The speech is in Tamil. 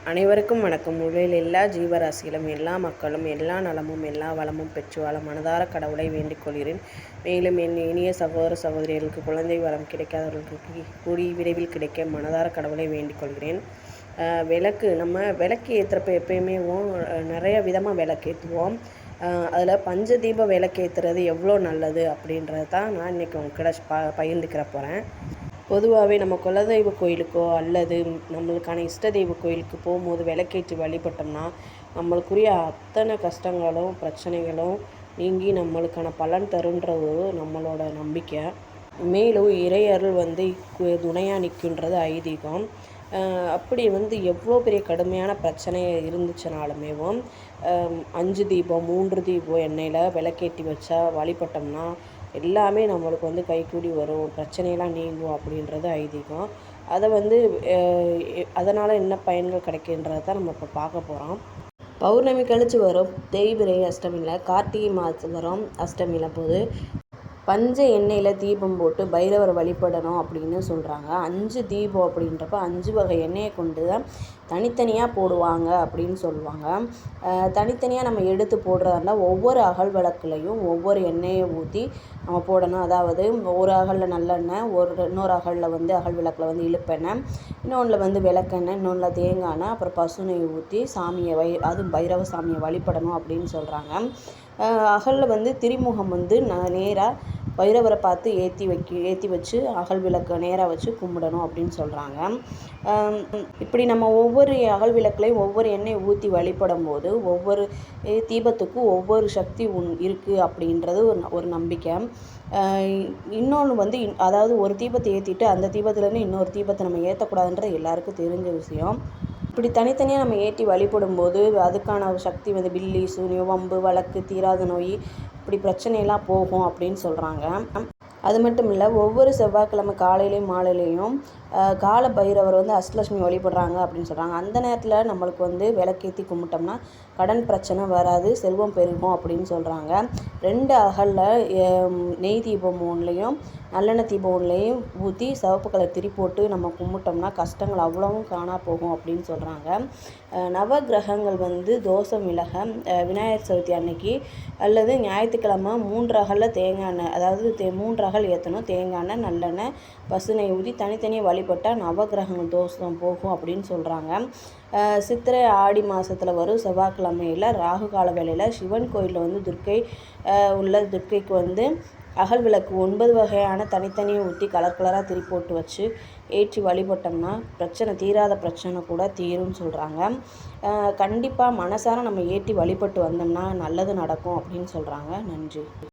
அனைவருக்கும் வணக்கம். உலகில் எல்லா ஜீவராசிகளும், எல்லா மக்களும், எல்லா நலமும், எல்லா வளமும் பெற்று வாழ மனதார கடவுளை வேண்டிக் கொள்கிறேன். மேலும் என் இனிய சகோதர சகோதரிகளுக்கு குழந்தை வரம் கிடைக்காதவர்களுக்கு கூடி விரைவில் கிடைக்க மனதார கடவுளை வேண்டிக் கொள்கிறேன். நம்ம விளக்கு ஏற்றுறப்ப எப்பயுமே நிறைய விதமாக விளக்கேற்றுவோம். அதில் பஞ்சதீப விளக்கேற்றுறது எவ்வளோ நல்லது அப்படின்றது தான் நான் இன்றைக்கி உங்ககிட்ட பகிர்ந்துக்கிற போகிறேன். பொதுவாகவே நம்ம குலதெய்வ கோயிலுக்கோ அல்லது நம்மளுக்கான இஷ்ட தெய்வ கோயிலுக்கு போகும்போது விளக்கேற்றி வழிபட்டோம்னா நம்மளுக்குரிய அத்தனை கஷ்டங்களும் பிரச்சனைகளும் நீங்கி நம்மளுக்கான பலன் தருன்றது நம்மளோட நம்பிக்கை. மேலும் இறையருள் துணையாக நிற்கின்றது ஐதீகம். அப்படி எவ்வளோ பெரிய கடுமையான பிரச்சனை இருந்துச்சுனாலுமே 5 தீபம் 3 தீபம் எண்ணெயில் விளக்கேற்றி வச்சா வழிபட்டோம்னா எல்லாமே நம்மளுக்கு கைக்கூடி வரும், பிரச்சனையெல்லாம் நீங்கும் அப்படின்றது ஐதீகம். அதை அதனால் என்ன பயன்கள் கிடைக்கின்றதை தான் நம்ம இப்போ பார்க்க போகிறோம். பௌர்ணமி கழித்து வரும் தேய்பிரை அஷ்டமியில், கார்த்திகை மாதம் வரும் அஷ்டமியில் போது பஞ்ச எண்ணெயில் தீபம் போட்டு பைரவரை வழிபடணும் அப்படின்னு சொல்கிறாங்க. 5 தீபம் அப்படின்றப்ப 5 வகை எண்ணெயை கொண்டு தான் தனித்தனியாக போடுவாங்க அப்படின்னு சொல்லுவாங்க. தனித்தனியாக நம்ம எடுத்து போடுறதா இருந்தால் ஒவ்வொரு அகல் விளக்குலையும் ஒவ்வொரு எண்ணெயை ஊற்றி நம்ம போடணும். அதாவது ஒரு அகலில் நல்லெண்ணெய், இன்னொரு அகலில் அகல் விளக்கில் இழுப்பெண்ணெய், இன்னொன்றில் விளக்கெண்ணெய், இன்னொன்றில் தேங்காய் எண்ணெய், அப்புறம் பசுநெய் ஊற்றி சாமியை அதுவும் பைரவ சாமியை வழிபடணும் அப்படின்னு சொல்கிறாங்க. அகலில் திரிமுகம் நேராக பைரவரை பார்த்து ஏற்றி வச்சு அகல் விளக்கை நேராக வச்சு கும்பிடணும் அப்படின்னு சொல்கிறாங்க. இப்படி நம்ம ஒவ்வொரு அகல் விளக்குலையும் ஒவ்வொரு எண்ணெயை ஊற்றி வழிபடும் போது ஒவ்வொரு தீபத்துக்கும் ஒவ்வொரு சக்தி இருக்குது அப்படின்றது ஒரு நம்பிக்கை. இன்னொன்று அதாவது ஒரு தீபத்தை ஏற்றிட்டு அந்த தீபத்துலேருந்து இன்னொரு தீபத்தை நம்ம ஏற்றக்கூடாதுன்றது எல்லாருக்கும் தெரிஞ்ச விஷயம். இப்படி தனித்தனியாக நம்ம ஏற்றி வழிபடும் போது அதுக்கான சக்தி பில்லி சூனியம் வம்பு வழக்கு தீராத நோய் இப்படி பிரச்சனையெல்லாம் போகும் அப்படின்னு சொல்கிறாங்க. அது மட்டும் இல்லை, ஒவ்வொரு செவ்வாய்க்கிழமை காலையிலையும் மாலையிலையும் கால பைரவர் அஷ்டலட்சுமி வழிபடுறாங்க அப்படின்னு சொல்கிறாங்க. அந்த நேரத்தில் நம்மளுக்கு விளக்கேற்றி கும்பிட்டோம்னா கடன் பிரச்சனை வராது, செல்வம் பெருகும் அப்படின்னு சொல்கிறாங்க. 2 அகலில் நெய் தீபம் ஒன்றுலையும் நல்லெண்ணெய் தீபம் ஒன்றுலையும் ஊற்றி சிவப்பு கலர் திரி போட்டு நம்ம கும்பிட்டோம்னா கஷ்டங்கள் அவ்வளவும் காணா போகும் அப்படின்னு சொல்கிறாங்க. நவகிரகங்கள் தோஷம் விலக விநாயகர் சதுர்த்தி அன்னைக்கு அல்லது ஞாயிற்றுக்கிழமை 3 அகலில் தேங்காய் எண்ணெய், அதாவது 3 அகல் ஏற்றணும், தேங்காய் எண்ணெய் நல்லெண்ணெய் பசுநெய் ஊற்றி தனித்தனியாக வழிபட்டால் நவகிரகங்கள் தோஷம் போகும் அப்படின்னு சொல்கிறாங்க. சித்திரை ஆடி மாதத்தில் வரும் செவ்வாய்க்கிழமையில் ராகு கால வேளையில் சிவன் கோயிலில் துர்க்கைக்கு அகல் விளக்கு 9 வகையான தனித்தனியை ஊற்றி கலர் கலராக திரி போட்டு வச்சு ஏற்றி வழிபட்டோம்னா தீராத பிரச்சனை கூட தீரும்னு சொல்கிறாங்க. கண்டிப்பாக மனசார நம்ம ஏற்றி வழிபட்டு வந்தோம்னா நல்லது நடக்கும் அப்படின்னு சொல்கிறாங்க. நன்றி.